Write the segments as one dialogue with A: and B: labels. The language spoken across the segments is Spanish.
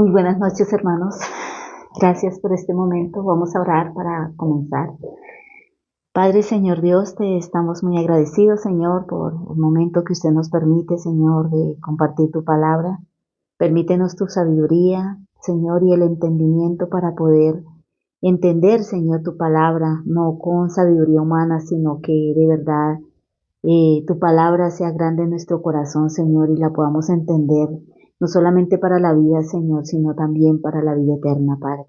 A: Muy buenas noches, hermanos. Gracias por este momento. Vamos a orar para comenzar. Padre, Señor Dios, te estamos muy agradecidos, Señor, por el momento que usted nos permite, Señor, de compartir tu palabra. Permítenos tu sabiduría, Señor, y el entendimiento para poder entender, Señor, tu palabra, no con sabiduría humana, sino que de verdad tu palabra sea grande en nuestro corazón, Señor, y la podamos entender, no solamente para la vida, Señor, sino también para la vida eterna, Padre.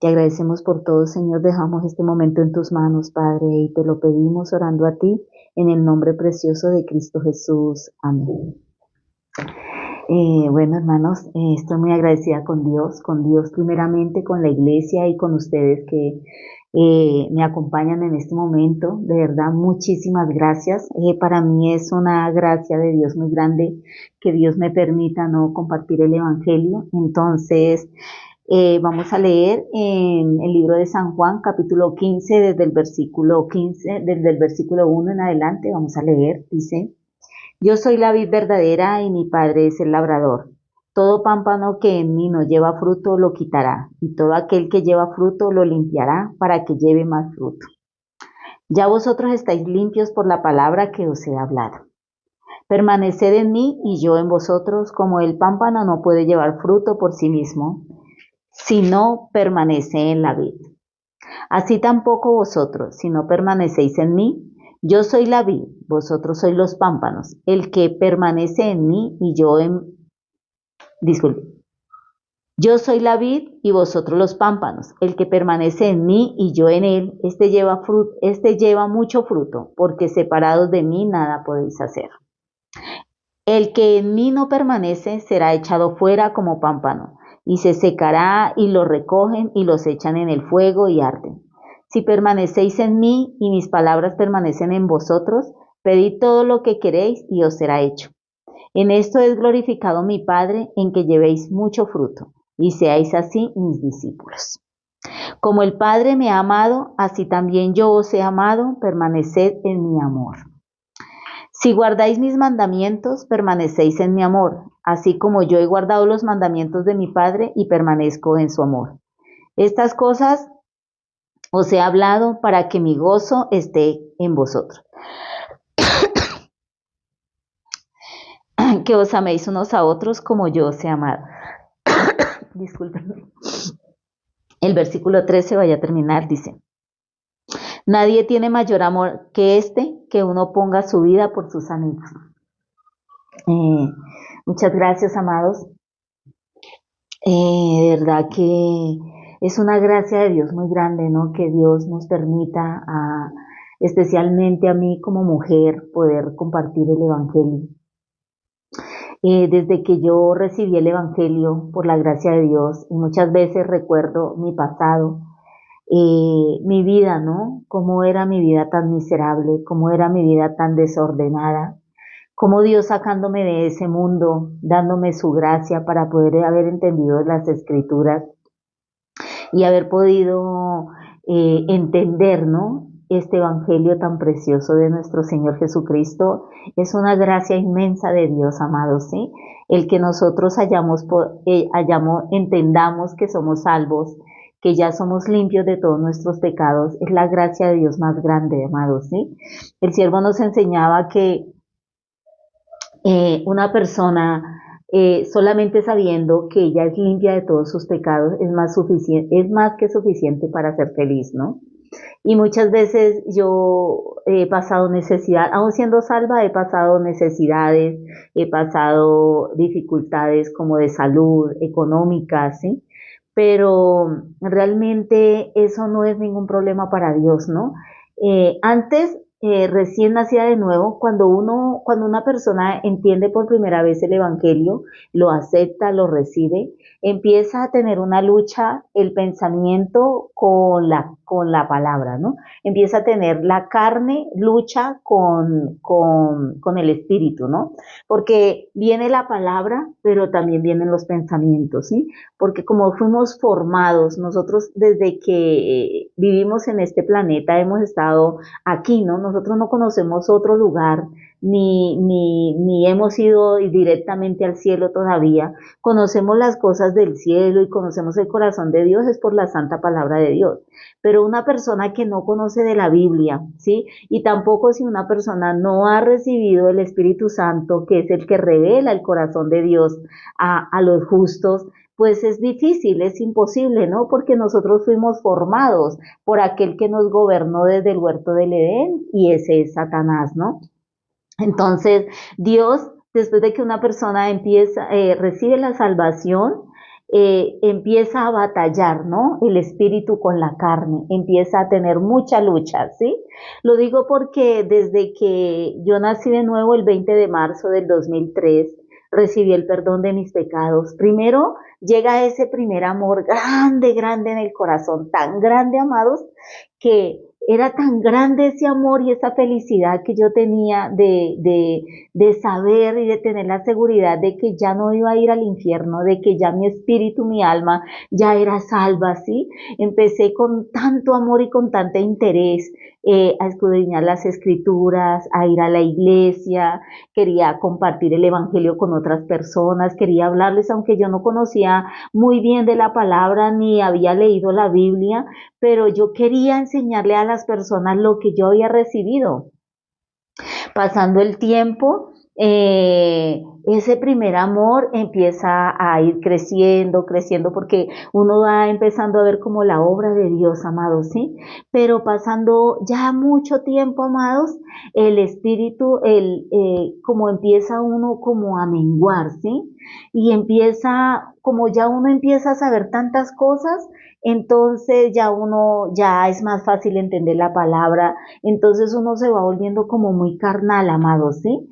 A: Te agradecemos por todo, Señor. Dejamos este momento en tus manos, Padre, y te lo pedimos orando a ti en el nombre precioso de Cristo Jesús. Amén. Bueno, hermanos, estoy muy agradecida con Dios primeramente, con la iglesia y con ustedes que me acompañan en este momento. De verdad, muchísimas gracias. Para mí es una gracia de Dios muy grande que Dios me permita no compartir el Evangelio. Entonces, vamos a leer en el libro de San Juan, capítulo 15, desde el versículo 1 en adelante. Vamos a leer, dice: Yo soy la vid verdadera y mi Padre es el labrador. Todo pámpano que en mí no lleva fruto lo quitará, y todo aquel que lleva fruto lo limpiará para que lleve más fruto. Ya vosotros estáis limpios por la palabra que os he hablado. Permaneced en mí y yo en vosotros, como el pámpano no puede llevar fruto por sí mismo, si no permanece en la vid. Así tampoco vosotros, si no permanecéis en mí. Yo soy la vid, vosotros sois los pámpanos. El que permanece en mí y yo en... Disculpe. Yo soy la vid y vosotros los pámpanos. El que permanece en mí y yo en él, este lleva mucho fruto, porque separados de mí nada podéis hacer. El que en mí no permanece será echado fuera como pámpano, y se secará, y lo recogen y los echan en el fuego y arden. Si permanecéis en mí y mis palabras permanecen en vosotros, pedid todo lo que queréis y os será hecho. En esto es glorificado mi Padre, en que llevéis mucho fruto, y seáis así mis discípulos. Como el Padre me ha amado, así también yo os he amado, permaneced en mi amor. Si guardáis mis mandamientos, permanecéis en mi amor, así como yo he guardado los mandamientos de mi Padre y permanezco en su amor. Estas cosas os he hablado para que mi gozo esté en vosotros. Que os améis unos a otros como yo os he amado. Disculpen. El versículo 13 vaya a terminar, dice: Nadie tiene mayor amor que este, que uno ponga su vida por sus amigos. Muchas gracias, amados. De verdad que es una gracia de Dios muy grande, ¿no? Que Dios nos permita, especialmente a mí como mujer, poder compartir el Evangelio. Desde que yo recibí el Evangelio por la gracia de Dios, y muchas veces recuerdo mi pasado, mi vida, ¿no? Cómo era mi vida tan miserable, cómo era mi vida tan desordenada, cómo Dios sacándome de ese mundo, dándome su gracia para poder haber entendido las Escrituras y haber podido entender, ¿no? Este Evangelio tan precioso de nuestro Señor Jesucristo es una gracia inmensa de Dios, amados, ¿sí? El que nosotros entendamos que somos salvos, que ya somos limpios de todos nuestros pecados, es la gracia de Dios más grande, amados, ¿sí? El siervo nos enseñaba que una persona solamente sabiendo que ella es limpia de todos sus pecados es más que suficiente para ser feliz, ¿no? Y muchas veces yo he pasado necesidad, aun siendo salva, he pasado necesidades, he pasado dificultades como de salud, económicas, ¿sí? Pero realmente eso no es ningún problema para Dios, ¿no? Antes, recién nacida de nuevo, cuando una persona entiende por primera vez el Evangelio, lo acepta, lo recibe, empieza a tener una lucha, el pensamiento con la palabra, ¿no? Empieza a tener la carne, lucha con el espíritu, ¿no? Porque viene la palabra, pero también vienen los pensamientos, ¿sí? Porque como fuimos formados, nosotros desde que vivimos en este planeta hemos estado aquí, ¿no? Nosotros no conocemos otro lugar ni hemos ido directamente al cielo todavía. Conocemos las cosas del cielo y conocemos el corazón de Dios es por la santa palabra de Dios. Pero una persona que no conoce de la Biblia, ¿sí? Y tampoco si una persona no ha recibido el Espíritu Santo, que es el que revela el corazón de Dios a los justos, pues es difícil, es imposible, ¿no? Porque nosotros fuimos formados por aquel que nos gobernó desde el huerto del Edén y ese es Satanás, ¿no? Entonces, Dios, después de que una persona empieza, recibe la salvación, empieza a batallar, ¿no? El espíritu con la carne, empieza a tener mucha lucha, ¿sí? Lo digo porque desde que yo nací de nuevo el 20 de marzo del 2003, recibí el perdón de mis pecados. Primero llega ese primer amor grande, grande en el corazón, tan grande, amados, que era tan grande ese amor y esa felicidad que yo tenía de saber y de tener la seguridad de que ya no iba a ir al infierno, de que ya mi espíritu, mi alma ya era salva, ¿sí? Empecé con tanto amor y con tanto interés a escudriñar las escrituras, a ir a la iglesia, quería compartir el evangelio con otras personas, quería hablarles aunque yo no conocía muy bien de la palabra ni había leído la Biblia, pero yo quería enseñarle a las personas lo que yo había recibido. Pasando el tiempo, ese primer amor empieza a ir creciendo, creciendo, porque uno va empezando a ver como la obra de Dios, amados, ¿sí? Pero pasando ya mucho tiempo, amados, el espíritu, como empieza uno como a menguar, ¿sí? Y empieza, como ya uno empieza a saber tantas cosas, entonces ya uno, ya es más fácil entender la palabra, entonces uno se va volviendo como muy carnal, amado, ¿sí?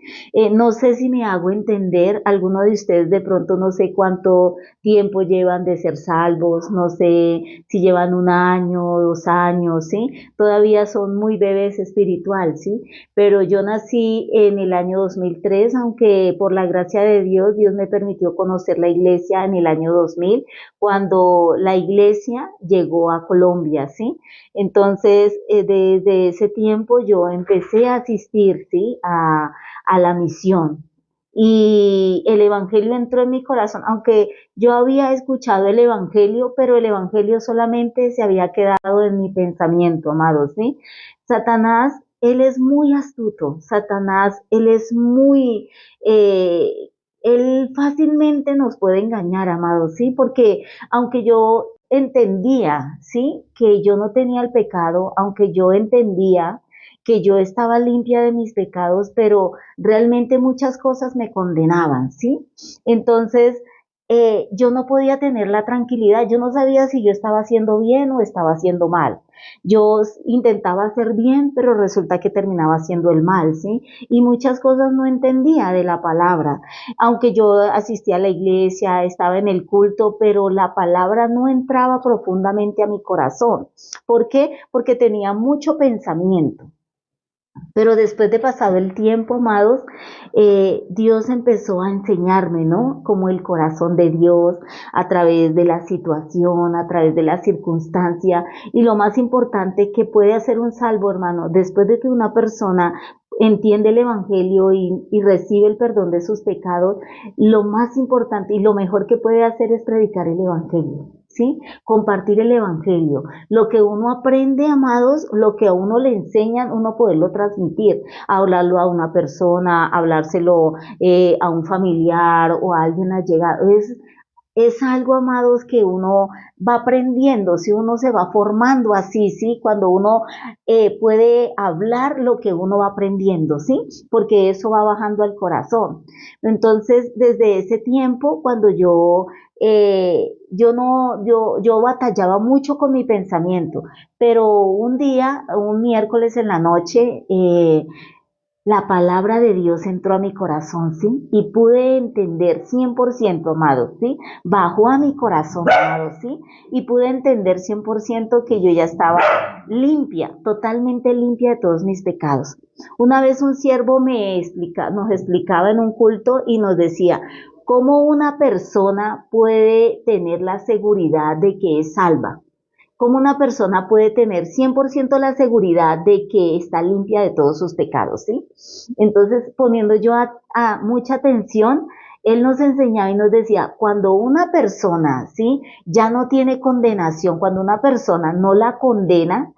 A: No sé si me hago entender, alguno de ustedes de pronto no sé cuánto tiempo llevan de ser salvos, no sé si llevan 1 año, 2 años, ¿sí? Todavía son muy bebés espiritual, ¿sí? Pero yo nací en el año 2003, aunque por la gracia de Dios, Dios me permitió conocer la iglesia en el año 2000, cuando la iglesia llegó a Colombia, ¿sí? Entonces, desde ese tiempo yo empecé a asistir, ¿sí? A la misión. Y el Evangelio entró en mi corazón, aunque yo había escuchado el Evangelio, pero el Evangelio solamente se había quedado en mi pensamiento, amados, ¿sí? Satanás, él es muy astuto, Satanás, él es muy, él fácilmente nos puede engañar, amados, ¿sí? Porque aunque yo entendía, ¿sí? Que yo no tenía el pecado, aunque yo entendía que yo estaba limpia de mis pecados, pero realmente muchas cosas me condenaban, ¿sí? Entonces, yo no podía tener la tranquilidad, yo no sabía si yo estaba haciendo bien o estaba haciendo mal. Yo intentaba hacer bien, pero resulta que terminaba haciendo el mal, ¿sí? Y muchas cosas no entendía de la palabra. Aunque yo asistía a la iglesia, estaba en el culto, pero la palabra no entraba profundamente a mi corazón. ¿Por qué? Porque tenía mucho pensamiento. Pero después de pasado el tiempo, amados, Dios empezó a enseñarme, ¿no? Como el corazón de Dios a través de la situación, a través de la circunstancia. Y lo más importante que puede hacer un salvo, hermano, después de que una persona entiende el Evangelio y recibe el perdón de sus pecados, lo más importante y lo mejor que puede hacer es predicar el Evangelio. ¿Sí? Compartir el Evangelio. Lo que uno aprende, amados, lo que a uno le enseñan, uno poderlo transmitir, hablarlo a una persona, hablárselo a un familiar o a alguien allegado. Es algo, amados, que uno va aprendiendo, si uno se va formando así, ¿sí? Cuando uno puede hablar lo que uno va aprendiendo, ¿sí? Porque eso va bajando al corazón. Entonces, desde ese tiempo, cuando yo no, yo batallaba mucho con mi pensamiento, pero un día, un miércoles en la noche, la palabra de Dios entró a mi corazón, ¿sí? Y pude entender 100%, amado, ¿sí? Bajó a mi corazón, amado, ¿sí? Y pude entender 100% que yo ya estaba limpia, totalmente limpia de todos mis pecados. Una vez un siervo nos explicaba en un culto y nos decía, ¿cómo una persona puede tener la seguridad de que es salva? ¿Cómo una persona puede tener 100% la seguridad de que está limpia de todos sus pecados, ¿sí? Entonces, poniendo yo a mucha atención, él nos enseñaba y nos decía, cuando una persona, ¿sí? Ya no tiene condenación, cuando una persona no la condena,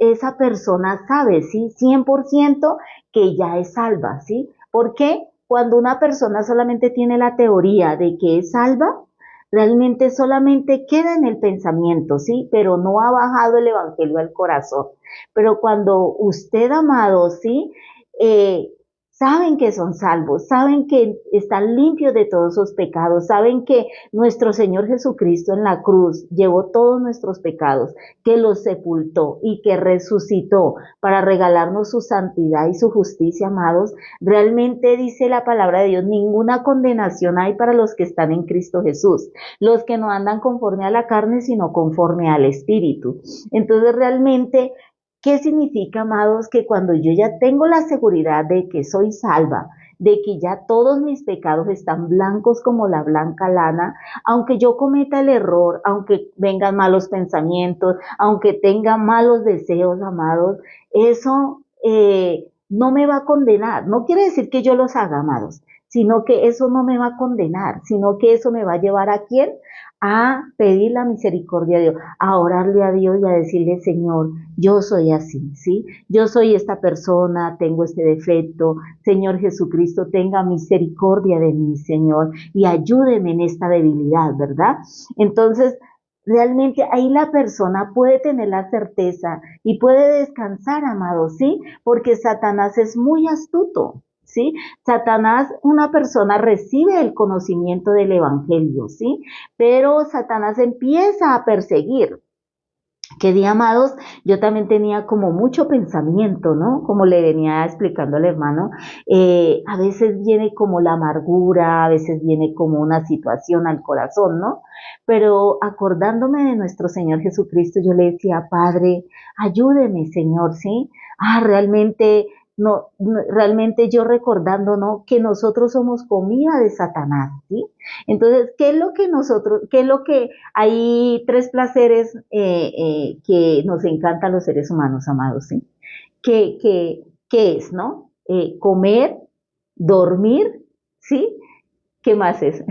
A: esa persona sabe, ¿sí? 100% que ya es salva, ¿sí? ¿Por qué? Cuando una persona solamente tiene la teoría de que es salva, realmente solamente queda en el pensamiento, ¿sí? Pero no ha bajado el evangelio al corazón. Pero cuando usted, amado, ¿sí? Eh, saben que son salvos, saben que están limpios de todos sus pecados, saben que nuestro Señor Jesucristo en la cruz llevó todos nuestros pecados, que los sepultó y que resucitó para regalarnos su santidad y su justicia, amados. Realmente dice la palabra de Dios, ninguna condenación hay para los que están en Cristo Jesús, los que no andan conforme a la carne, sino conforme al Espíritu. Entonces realmente, ¿qué significa, amados? Que cuando yo ya tengo la seguridad de que soy salva, de que ya todos mis pecados están blancos como la blanca lana, aunque yo cometa el error, aunque vengan malos pensamientos, aunque tenga malos deseos, amados, eso no me va a condenar. No quiere decir que yo los haga, amados, sino que eso no me va a condenar, sino que eso me va a llevar ¿a quién? A pedir la misericordia de Dios, a orarle a Dios y a decirle, Señor, yo soy así, ¿sí? Yo soy esta persona, tengo este defecto, Señor Jesucristo, tenga misericordia de mí, Señor, y ayúdeme en esta debilidad, ¿verdad? Entonces, realmente ahí la persona puede tener la certeza y puede descansar, amado, ¿sí? Porque Satanás es muy astuto, ¿sí? Satanás, una persona recibe el conocimiento del evangelio, ¿sí? Pero Satanás empieza a perseguir. Que día, amados, yo también tenía como mucho pensamiento, ¿no? Como le venía explicando al hermano, a veces viene como la amargura, a veces viene como una situación al corazón, ¿no? Pero acordándome de nuestro Señor Jesucristo, yo le decía, Padre, ayúdeme, Señor, ¿sí? Realmente no, realmente yo recordando, ¿no? Que nosotros somos comida de Satanás, ¿sí? Entonces, ¿qué es lo que nosotros, qué es lo que hay tres placeres que nos encantan los seres humanos, amados, ¿sí? ¿Qué es, no? Comer, dormir, ¿sí? ¿Qué más es?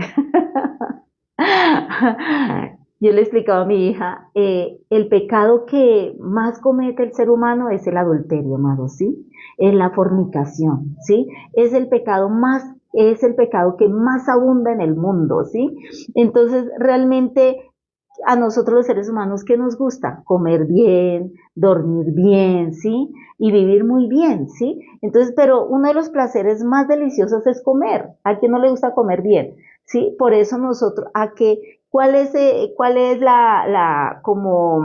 A: Yo le explicaba a mi hija, el pecado que más comete el ser humano es el adulterio, amado, ¿sí? Es la fornicación, ¿sí? Es el pecado que más abunda en el mundo, ¿sí? Entonces, realmente a nosotros los seres humanos, ¿qué nos gusta? Comer bien, dormir bien, ¿sí? Y vivir muy bien, ¿sí? Entonces, pero uno de los placeres más deliciosos es comer. ¿A quién no le gusta comer bien? ¿Sí? Por eso nosotros, cuál es como,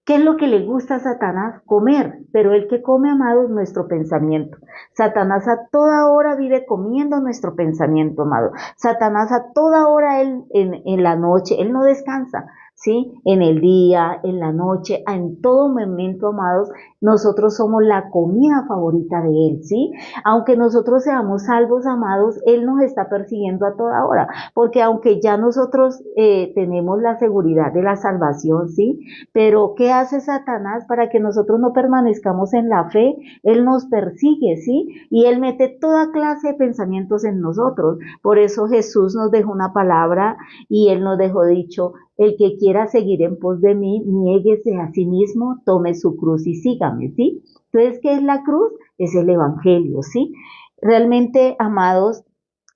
A: qué es lo que le gusta a Satanás? Comer, pero el que come, amado, es nuestro pensamiento. Satanás a toda hora vive comiendo nuestro pensamiento, amado. Satanás a toda hora, en la noche, él no descansa, ¿sí? En el día, en la noche, en todo momento, amados, nosotros somos la comida favorita de él, ¿sí? Aunque nosotros seamos salvos, amados, él nos está persiguiendo a toda hora, porque aunque ya nosotros tenemos la seguridad de la salvación, ¿sí? Pero ¿qué hace Satanás para que nosotros no permanezcamos en la fe? Él nos persigue, ¿sí? Y él mete toda clase de pensamientos en nosotros. Por eso Jesús nos dejó una palabra y él nos dejó dicho, el que quiera seguir en pos de mí, niéguese a sí mismo, tome su cruz y sígame, ¿sí? Entonces, ¿qué es la cruz? Es el evangelio, ¿sí? Realmente, amados,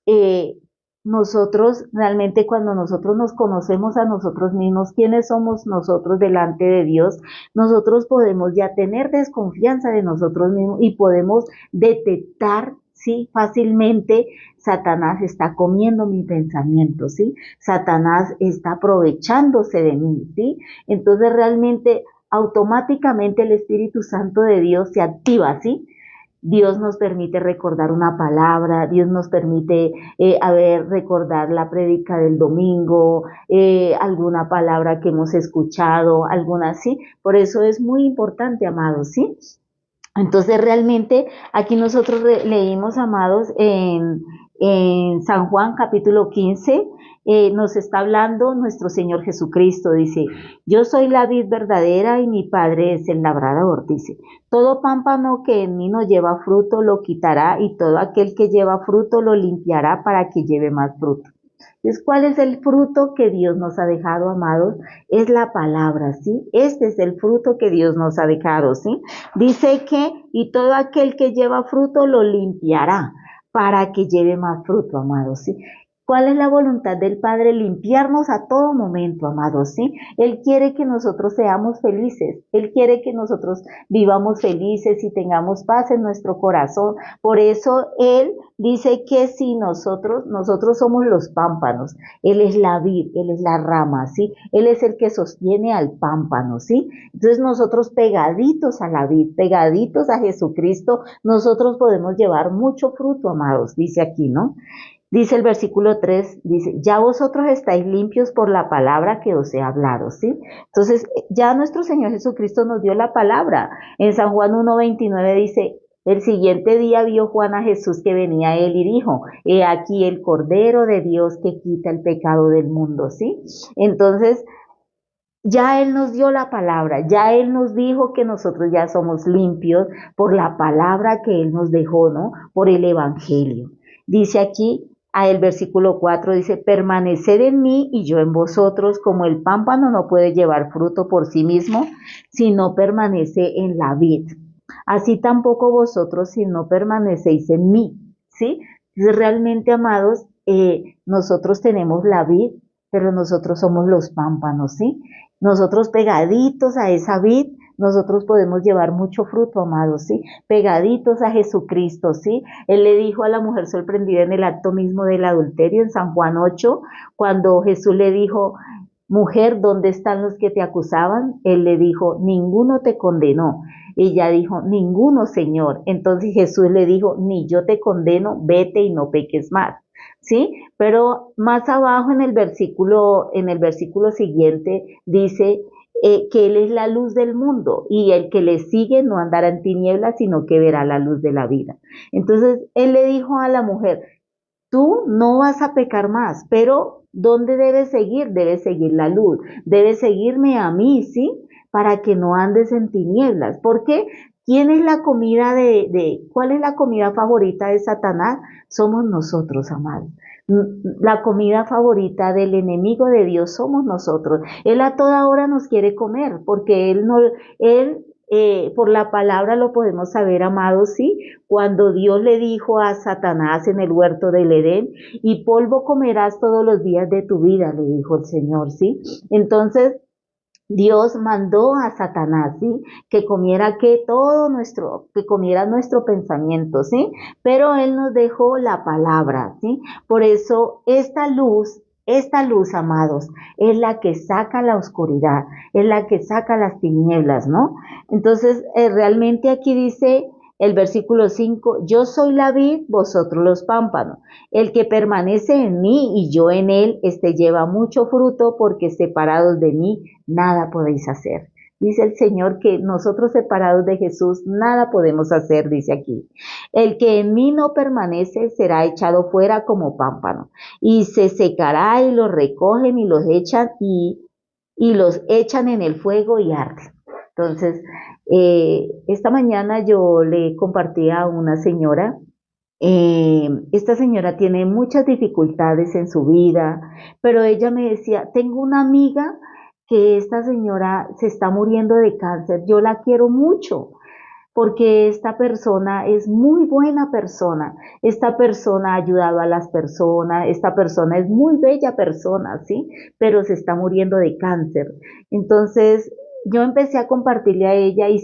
A: eh, nosotros realmente cuando nosotros nos conocemos a nosotros mismos, quiénes somos nosotros delante de Dios, nosotros podemos ya tener desconfianza de nosotros mismos y podemos detectar, sí, fácilmente, Satanás está comiendo mi pensamiento, sí, Satanás está aprovechándose de mí, sí, entonces realmente automáticamente el Espíritu Santo de Dios se activa, sí, Dios nos permite recordar una palabra, Dios nos permite, recordar la prédica del domingo, alguna palabra que hemos escuchado, alguna así. Por eso es muy importante, amados, ¿sí? Entonces realmente aquí nosotros leímos, amados, en San Juan capítulo 15, nos está hablando nuestro Señor Jesucristo. Dice, yo soy la vid verdadera y mi Padre es el labrador. Dice, todo pámpano que en mí no lleva fruto lo quitará y todo aquel que lleva fruto lo limpiará para que lleve más fruto. Entonces, ¿cuál es el fruto que Dios nos ha dejado, amados? Es la palabra, ¿sí? Este es el fruto que Dios nos ha dejado, ¿sí? Dice que, y todo aquel que lleva fruto lo limpiará para que lleve más fruto, amados, ¿sí? ¿Cuál es la voluntad del Padre? Limpiarnos a todo momento, amados, ¿sí? Él quiere que nosotros seamos felices. Él quiere que nosotros vivamos felices y tengamos paz en nuestro corazón. Por eso Él dice que si nosotros somos los pámpanos, Él es la vid, Él es la rama, ¿sí? Él es el que sostiene al pámpano, ¿sí? Entonces nosotros pegaditos a la vid, pegaditos a Jesucristo, nosotros podemos llevar mucho fruto, amados, dice aquí, ¿no? Dice el versículo 3, dice, ya vosotros estáis limpios por la palabra que os he hablado, ¿sí? Entonces, ya nuestro Señor Jesucristo nos dio la palabra. En San Juan 1:29 dice, el siguiente día vio Juan a Jesús que venía a él y dijo, he aquí el Cordero de Dios que quita el pecado del mundo, ¿sí? Entonces, ya Él nos dio la palabra, ya Él nos dijo que nosotros ya somos limpios por la palabra que Él nos dejó, ¿no? Por el Evangelio. Dice aquí, a el versículo 4 dice, permaneced en mí y yo en vosotros, como el pámpano no puede llevar fruto por sí mismo, si no permanece en la vid. Así tampoco vosotros si no permanecéis en mí, ¿sí? Entonces, realmente, amados, nosotros tenemos la vid, pero nosotros somos los pámpanos, ¿sí? Nosotros pegaditos a esa vid, nosotros podemos llevar mucho fruto, amados, ¿sí? Pegaditos a Jesucristo, ¿sí? Él le dijo a la mujer sorprendida en el acto mismo del adulterio, en San Juan 8, cuando Jesús le dijo, mujer, ¿dónde están los que te acusaban? Él le dijo, ninguno te condenó. Ella dijo, ninguno, Señor. Entonces Jesús le dijo, ni yo te condeno, vete y no peques más. ¿Sí? Pero más abajo en el versículo siguiente dice que Él es la luz del mundo y el que le sigue no andará en tinieblas, sino que verá la luz de la vida. Entonces Él le dijo a la mujer, tú no vas a pecar más, pero ¿dónde debes seguir? Debes seguir la luz, debes seguirme a mí, ¿sí? Para que no andes en tinieblas. ¿Por qué? ¿Quién es la comida cuál es la comida favorita de Satanás? Somos nosotros, amados. La comida favorita del enemigo de Dios somos nosotros. Él a toda hora nos quiere comer, porque él no, él por la palabra lo podemos saber, amados, sí, cuando Dios le dijo a Satanás en el huerto del Edén, y polvo comerás todos los días de tu vida, le dijo el Señor, sí. Entonces, Dios mandó a Satanás, ¿sí? Que comiera que comiera nuestro pensamiento, ¿sí? Pero Él nos dejó la palabra, ¿sí? Por eso esta luz, amados, es la que saca la oscuridad, es la que saca las tinieblas, ¿no? Entonces, realmente aquí dice el versículo 5, yo soy la vid, vosotros los pámpanos. El que permanece en mí y yo en él, este lleva mucho fruto, porque separados de mí nada podéis hacer. Dice el Señor que nosotros separados de Jesús nada podemos hacer, dice aquí. El que en mí no permanece será echado fuera como pámpano y se secará y los recogen y los echan y los echan en el fuego y arden. Entonces, esta mañana yo le compartí a una señora, esta señora tiene muchas dificultades en su vida, pero ella me decía, tengo una amiga que esta señora se está muriendo de cáncer, yo la quiero mucho, porque esta persona es muy buena persona, esta persona ha ayudado a las personas, esta persona es muy bella persona, ¿sí? Pero se está muriendo de cáncer. Entonces, yo empecé a compartirle a ella y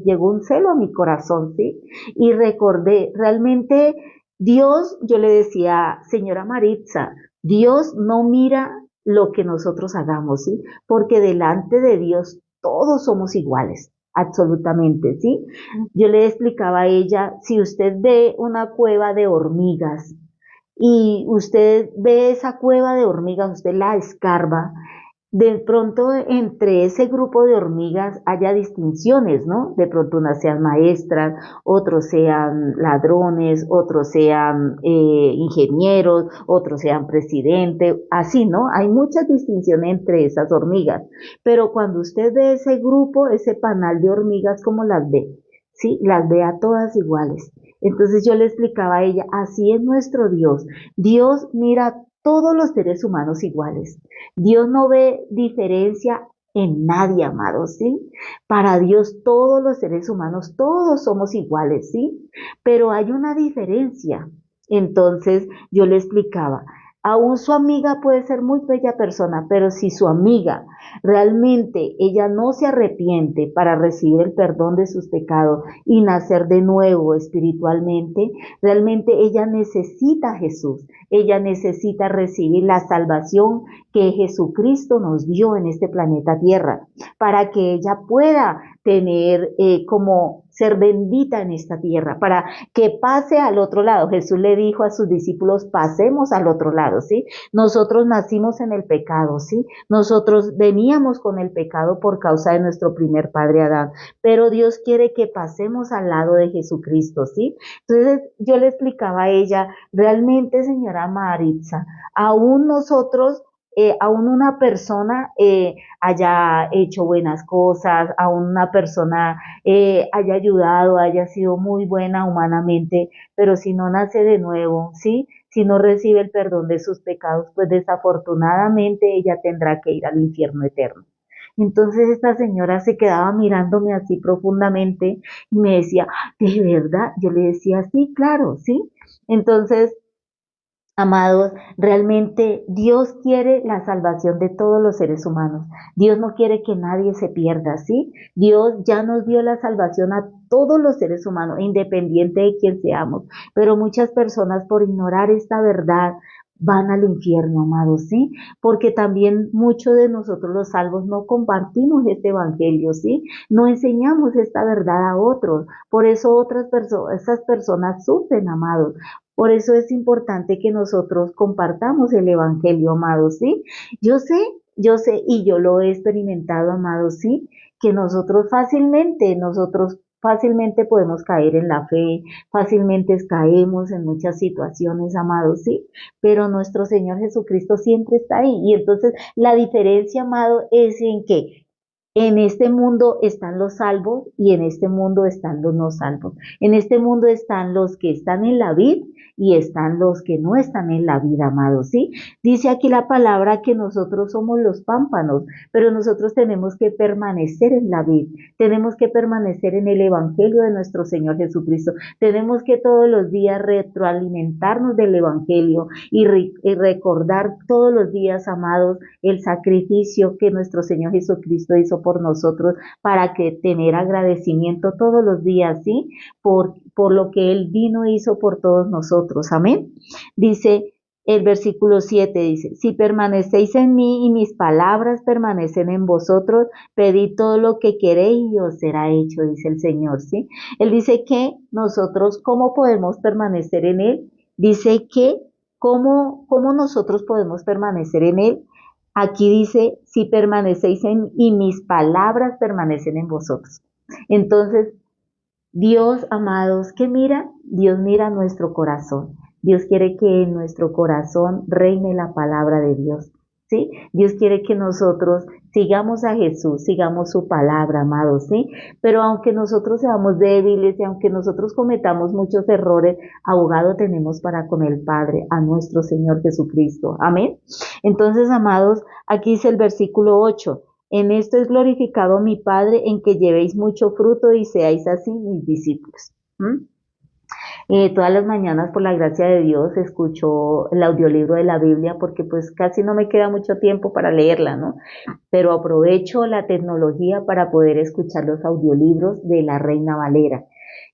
A: llegó un celo a mi corazón, ¿sí? Y recordé, realmente Dios, yo le decía, señora Maritza, Dios no mira lo que nosotros hagamos, ¿sí? Porque delante de Dios todos somos iguales. Absolutamente, ¿sí? Yo le explicaba a ella, si usted ve una cueva de hormigas y usted ve esa cueva de hormigas, usted la escarba, de pronto entre ese grupo de hormigas haya distinciones, ¿no? De pronto unas sean maestras, otros sean ladrones, otros sean ingenieros, otros sean presidentes, así, ¿no? Hay muchas distinciones entre esas hormigas, pero cuando usted ve ese grupo, ese panal de hormigas, ¿cómo las ve? Sí, las ve a todas iguales. Entonces yo le explicaba a ella, así es nuestro Dios. Dios mira a todos los seres humanos iguales. Dios no ve diferencia en nadie, amados, ¿sí? Para Dios todos los seres humanos, todos somos iguales, ¿sí? Pero hay una diferencia. Entonces yo le explicaba, aún su amiga puede ser muy bella persona, pero si su amiga realmente ella no se arrepiente para recibir el perdón de sus pecados y nacer de nuevo espiritualmente, realmente ella necesita a Jesús, ella necesita recibir la salvación que Jesucristo nos dio en este planeta Tierra, para que ella pueda tener como ser bendita en esta tierra, para que pase al otro lado. Jesús le dijo a sus discípulos, pasemos al otro lado, ¿sí? Nosotros nacimos en el pecado, ¿sí? Nosotros veníamos con el pecado por causa de nuestro primer padre Adán, pero Dios quiere que pasemos al lado de Jesucristo, ¿sí? Entonces yo le explicaba a ella, realmente, señora Maritza, aún nosotros aún una persona haya hecho buenas cosas, aún una persona haya ayudado, haya sido muy buena humanamente, pero si no nace de nuevo, ¿sí? Si no recibe el perdón de sus pecados, pues desafortunadamente ella tendrá que ir al infierno eterno. Entonces esta señora se quedaba mirándome así profundamente y me decía, ¿de verdad? Yo le decía, sí, claro, sí. Entonces, amados, realmente Dios quiere la salvación de todos los seres humanos. Dios no quiere que nadie se pierda, ¿sí? Dios ya nos dio la salvación a todos los seres humanos, independiente de quién seamos. Pero muchas personas por ignorar esta verdad van al infierno, amados, ¿sí? Porque también muchos de nosotros los salvos no compartimos este evangelio, ¿sí? No enseñamos esta verdad a otros. Por eso otras personas, esas personas sufren, amados. Por eso es importante que nosotros compartamos el Evangelio, amados, ¿sí? Yo sé, y yo lo he experimentado, amados, ¿sí? Que nosotros fácilmente podemos caer en la fe, fácilmente caemos en muchas situaciones, amados, ¿sí? Pero nuestro Señor Jesucristo siempre está ahí. Y entonces la diferencia, amado, es en que en este mundo están los salvos y en este mundo están los no salvos. En este mundo están los que están en la vid y están los que no están en la vida, amados, ¿sí? Dice aquí la palabra que nosotros somos los pámpanos, pero nosotros tenemos que permanecer en la vid, tenemos que permanecer en el evangelio de nuestro Señor Jesucristo, tenemos que todos los días retroalimentarnos del evangelio y recordar todos los días, amados, el sacrificio que nuestro Señor Jesucristo hizo por nosotros para que tener agradecimiento todos los días, ¿sí? Por lo que Él vino e hizo por todos nosotros. Amén. Dice el versículo 7, dice, si permanecéis en mí y mis palabras permanecen en vosotros, pedid todo lo que queréis y os será hecho, dice el Señor, ¿sí? Él dice que nosotros, ¿cómo podemos permanecer en Él? Dice que, ¿cómo nosotros podemos permanecer en Él? Aquí dice, si permanecéis en y mis palabras permanecen en vosotros. Entonces, Dios, amados, ¿qué mira? Dios mira nuestro corazón. Dios quiere que en nuestro corazón reine la palabra de Dios. ¿Sí? Dios quiere que nosotros sigamos a Jesús, sigamos su palabra, amados, ¿sí? Pero aunque nosotros seamos débiles y aunque nosotros cometamos muchos errores, abogado tenemos para con el Padre, a nuestro Señor Jesucristo. Amén. Entonces, amados, aquí dice el versículo 8. En esto es glorificado mi Padre, en que llevéis mucho fruto y seáis así mis discípulos. ¿Mm? Todas las mañanas, por la gracia de Dios, escucho el audiolibro de la Biblia porque pues casi no me queda mucho tiempo para leerla, ¿no? Pero aprovecho la tecnología para poder escuchar los audiolibros de la Reina Valera.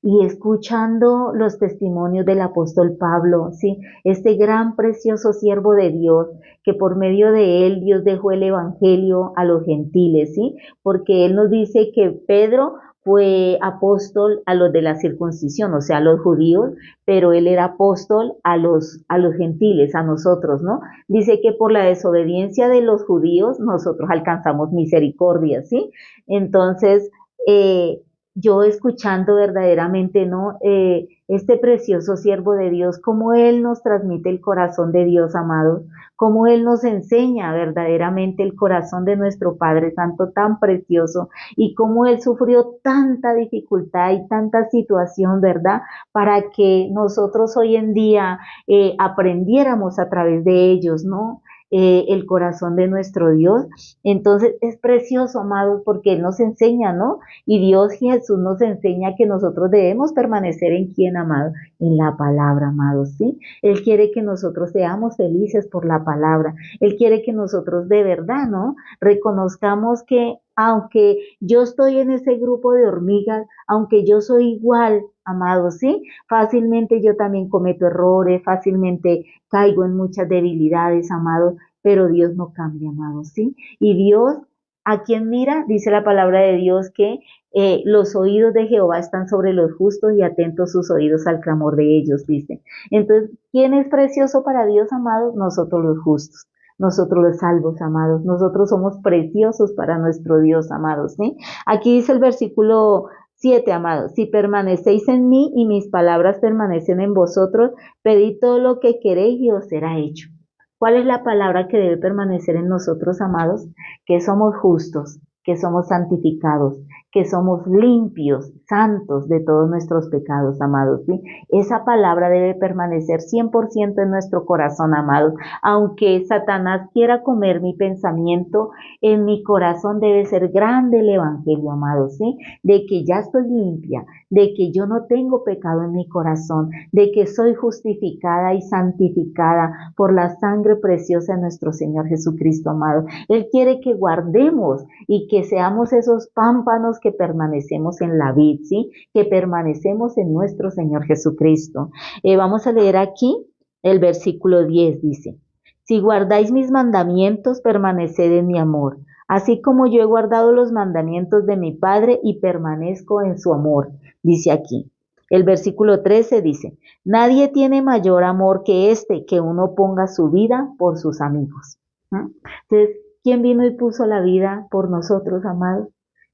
A: Y escuchando los testimonios del apóstol Pablo, ¿sí? Este gran precioso siervo de Dios, que por medio de él Dios dejó el evangelio a los gentiles, ¿sí? Porque él nos dice que Pedro fue apóstol a los de la circuncisión, o sea, a los judíos, pero él era apóstol a los gentiles, a nosotros, ¿no? Dice que por la desobediencia de los judíos nosotros alcanzamos misericordia, ¿sí? Entonces, eh, yo escuchando verdaderamente, ¿no? Este precioso siervo de Dios, cómo Él nos transmite el corazón de Dios, amados, cómo Él nos enseña verdaderamente el corazón de nuestro Padre Santo tan precioso y cómo Él sufrió tanta dificultad y tanta situación, ¿verdad? Para que nosotros hoy en día aprendiéramos a través de ellos, ¿no? El corazón de nuestro Dios. Entonces es precioso, amados, porque Él nos enseña, ¿no? Y Dios y Jesús nos enseña que nosotros debemos permanecer en quién, amado, en la palabra, amados, ¿sí? Él quiere que nosotros seamos felices por la palabra. Él quiere que nosotros de verdad, ¿no? Reconozcamos que aunque yo estoy en ese grupo de hormigas, aunque yo soy igual, amado, ¿sí? Fácilmente yo también cometo errores, fácilmente caigo en muchas debilidades, amado, pero Dios no cambia, amado, ¿sí? Y Dios, a quien mira, dice la palabra de Dios que los oídos de Jehová están sobre los justos y atentos sus oídos al clamor de ellos, dice. Entonces, ¿quién es precioso para Dios, amados? Nosotros los justos. Nosotros los salvos, amados. Nosotros somos preciosos para nuestro Dios, amados, ¿sí? Aquí dice el versículo 7, amados. Si permanecéis en mí y mis palabras permanecen en vosotros, pedid todo lo que queréis y os será hecho. ¿Cuál es la palabra que debe permanecer en nosotros, amados? Que somos justos, que somos santificados, que somos limpios, santos de todos nuestros pecados, amados, ¿sí? Esa palabra debe permanecer 100% en nuestro corazón, amados. Aunque Satanás quiera comer mi pensamiento, en mi corazón debe ser grande el evangelio, amados, ¿sí? De que ya estoy limpia, de que yo no tengo pecado en mi corazón, de que soy justificada y santificada por la sangre preciosa de nuestro Señor Jesucristo, amado. Él quiere que guardemos y que seamos esos pámpanos que permanecemos en la vid, ¿sí? Que permanecemos en nuestro Señor Jesucristo. Vamos a leer aquí el versículo 10, dice, si guardáis mis mandamientos, permaneced en mi amor, así como yo he guardado los mandamientos de mi Padre y permanezco en su amor, dice aquí. El versículo 13 dice, nadie tiene mayor amor que este, que uno ponga su vida por sus amigos. ¿Mm? Entonces, ¿quién vino y puso la vida por nosotros, amados?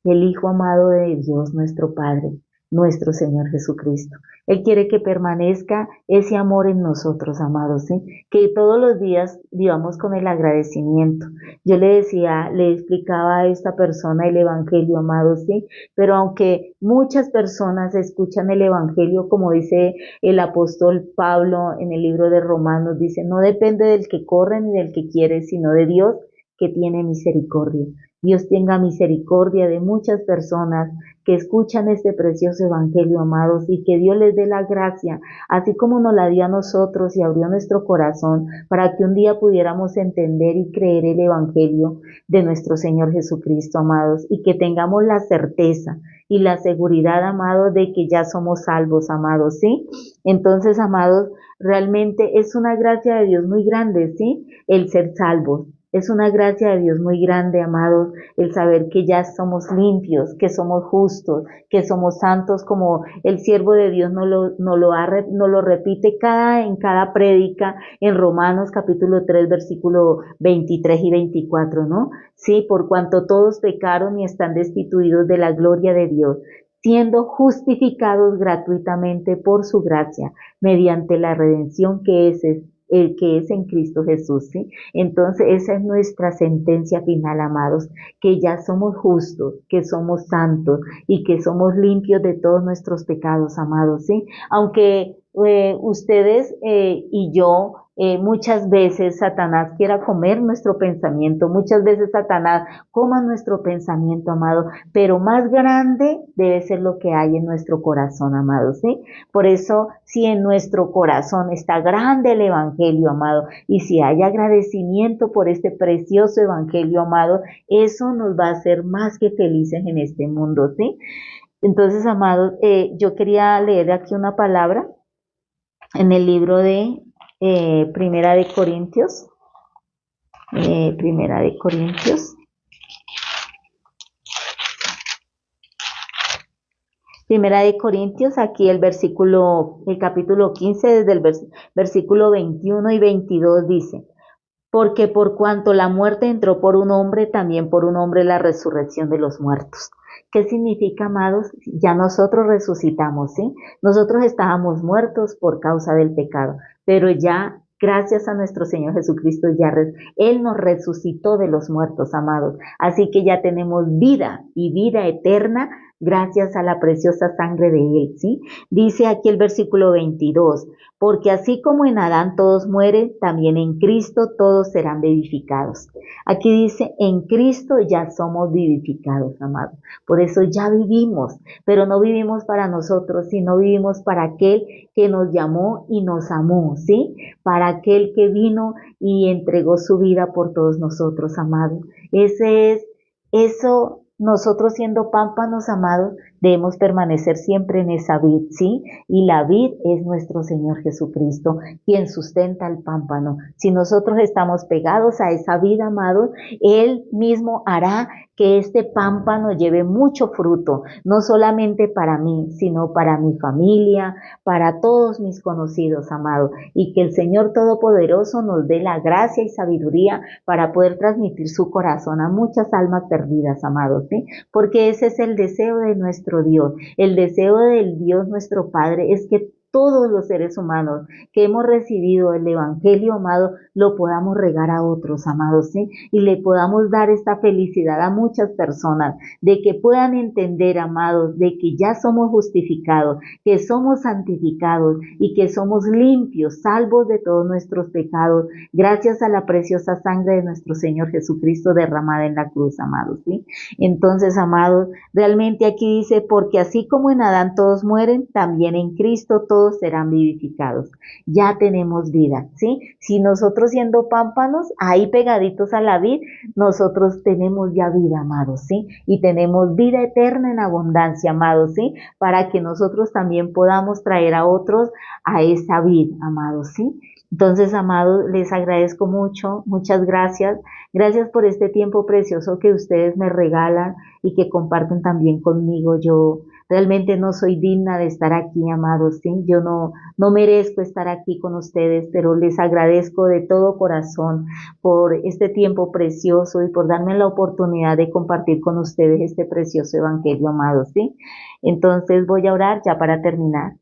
A: El Hijo amado de Dios, nuestro Padre, nuestro Señor Jesucristo. Él quiere que permanezca ese amor en nosotros, amados, ¿sí? Que todos los días vivamos con el agradecimiento. Yo le decía, le explicaba a esta persona el Evangelio, amados, ¿sí? Pero aunque muchas personas escuchan el Evangelio, como dice el apóstol Pablo en el libro de Romanos, dice, no depende del que corre ni del que quiere, sino de Dios que tiene misericordia. Dios tenga misericordia de muchas personas que escuchan este precioso evangelio, amados, y que Dios les dé la gracia, así como nos la dio a nosotros y abrió nuestro corazón para que un día pudiéramos entender y creer el evangelio de nuestro Señor Jesucristo, amados, y que tengamos la certeza y la seguridad, amados, de que ya somos salvos, amados, ¿sí? Entonces, amados, realmente es una gracia de Dios muy grande, ¿sí? El ser salvos. Es una gracia de Dios muy grande, amados, el saber que ya somos limpios, que somos justos, que somos santos, como el siervo de Dios no lo repite en cada prédica en Romanos capítulo 3, versículo 23 y 24, ¿no? Sí, por cuanto todos pecaron y están destituidos de la gloria de Dios, siendo justificados gratuitamente por su gracia, mediante la redención que es el que es en Cristo Jesús, ¿sí? Entonces esa es nuestra sentencia final, amados, que ya somos justos, que somos santos y que somos limpios de todos nuestros pecados, amados, ¿sí? Aunque ustedes y yo muchas veces Satanás quiera comer nuestro pensamiento, muchas veces Satanás coma nuestro pensamiento, amado, pero más grande debe ser lo que hay en nuestro corazón, amado, ¿sí? Por eso, si en nuestro corazón está grande el evangelio, amado, y si hay agradecimiento por este precioso evangelio, amado, eso nos va a hacer más que felices en este mundo, ¿sí? Entonces, amados, yo quería leer aquí una palabra en el libro de Primera de Corintios, Primera de Corintios, Primera de Corintios, aquí el capítulo 15, desde el versículo 21 y 22 dice: porque por cuanto la muerte entró por un hombre, también por un hombre la resurrección de los muertos. ¿Qué significa, amados? Ya nosotros resucitamos, ¿sí? Nosotros estábamos muertos por causa del pecado, pero ya gracias a nuestro Señor Jesucristo, Él nos resucitó de los muertos, amados. Así que ya tenemos vida y vida eterna gracias a la preciosa sangre de Él, ¿sí? Dice aquí el versículo 22: porque así como en Adán todos mueren, también en Cristo todos serán vivificados. Aquí dice, en Cristo ya somos vivificados, amados. Por eso ya vivimos, pero no vivimos para nosotros, sino vivimos para aquel que nos llamó y nos amó, ¿sí? Para aquel que vino y entregó su vida por todos nosotros, amados. Eso, nosotros siendo pámpanos, amados, debemos permanecer siempre en esa vid, ¿sí? Y la vid es nuestro Señor Jesucristo, quien sustenta el pámpano. Si nosotros estamos pegados a esa vid, amados, Él mismo hará que este pámpano lleve mucho fruto, no solamente para mí, sino para mi familia, para todos mis conocidos, amados, y que el Señor Todopoderoso nos dé la gracia y sabiduría para poder transmitir su corazón a muchas almas perdidas, amados, ¿sí? Porque ese es el deseo de nuestro Dios. El deseo del Dios nuestro Padre es que todos los seres humanos que hemos recibido el Evangelio, amado, lo podamos regar a otros, amados, ¿sí? Y le podamos dar esta felicidad a muchas personas, de que puedan entender, amados, de que ya somos justificados, que somos santificados y que somos limpios, salvos de todos nuestros pecados, gracias a la preciosa sangre de nuestro Señor Jesucristo derramada en la cruz, amados, ¿sí? Entonces, amados, realmente aquí dice, porque así como en Adán todos mueren, también en Cristo todos serán vivificados. Ya tenemos vida, ¿sí? Si nosotros siendo pámpanos, ahí pegaditos a la vid, nosotros tenemos ya vida, amados, ¿sí? Y tenemos vida eterna en abundancia, amados, ¿sí? Para que nosotros también podamos traer a otros a esa vid, amados, ¿sí? Entonces, amados, les agradezco mucho, muchas gracias. Gracias por este tiempo precioso que ustedes me regalan y que comparten también conmigo. Yo realmente no soy digna de estar aquí, amados, ¿sí? Yo no merezco estar aquí con ustedes, pero les agradezco de todo corazón por este tiempo precioso y por darme la oportunidad de compartir con ustedes este precioso evangelio, amados, ¿sí? Entonces voy a orar ya para terminar.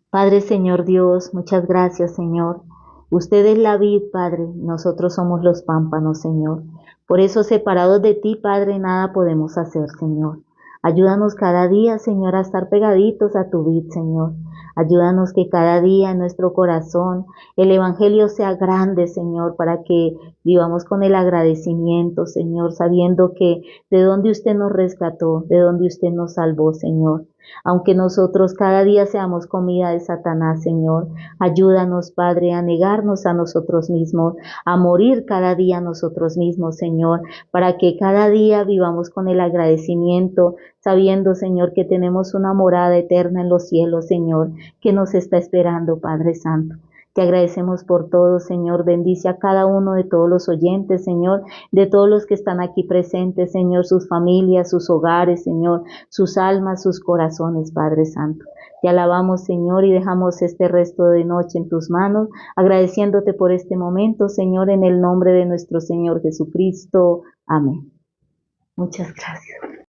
A: Padre, Señor Dios, muchas gracias, Señor. Usted es la vid, Padre, nosotros somos los pámpanos, Señor. Por eso, separados de ti, Padre, nada podemos hacer, Señor. Ayúdanos cada día, Señor, a estar pegaditos a tu vid, Señor. Ayúdanos que cada día en nuestro corazón el Evangelio sea grande, Señor, para que vivamos con el agradecimiento, Señor, sabiendo que de donde usted nos rescató, de donde usted nos salvó, Señor. Aunque nosotros cada día seamos comida de Satanás, Señor, ayúdanos, Padre, a negarnos a nosotros mismos, a morir cada día a nosotros mismos, Señor, para que cada día vivamos con el agradecimiento, sabiendo, Señor, que tenemos una morada eterna en los cielos, Señor, que nos está esperando, Padre Santo. Te agradecemos por todo, Señor. Bendice a cada uno de todos los oyentes, Señor, de todos los que están aquí presentes, Señor, sus familias, sus hogares, Señor, sus almas, sus corazones, Padre Santo. Te alabamos, Señor, y dejamos este resto de noche en tus manos, agradeciéndote por este momento, Señor, en el nombre de nuestro Señor Jesucristo. Amén. Muchas gracias.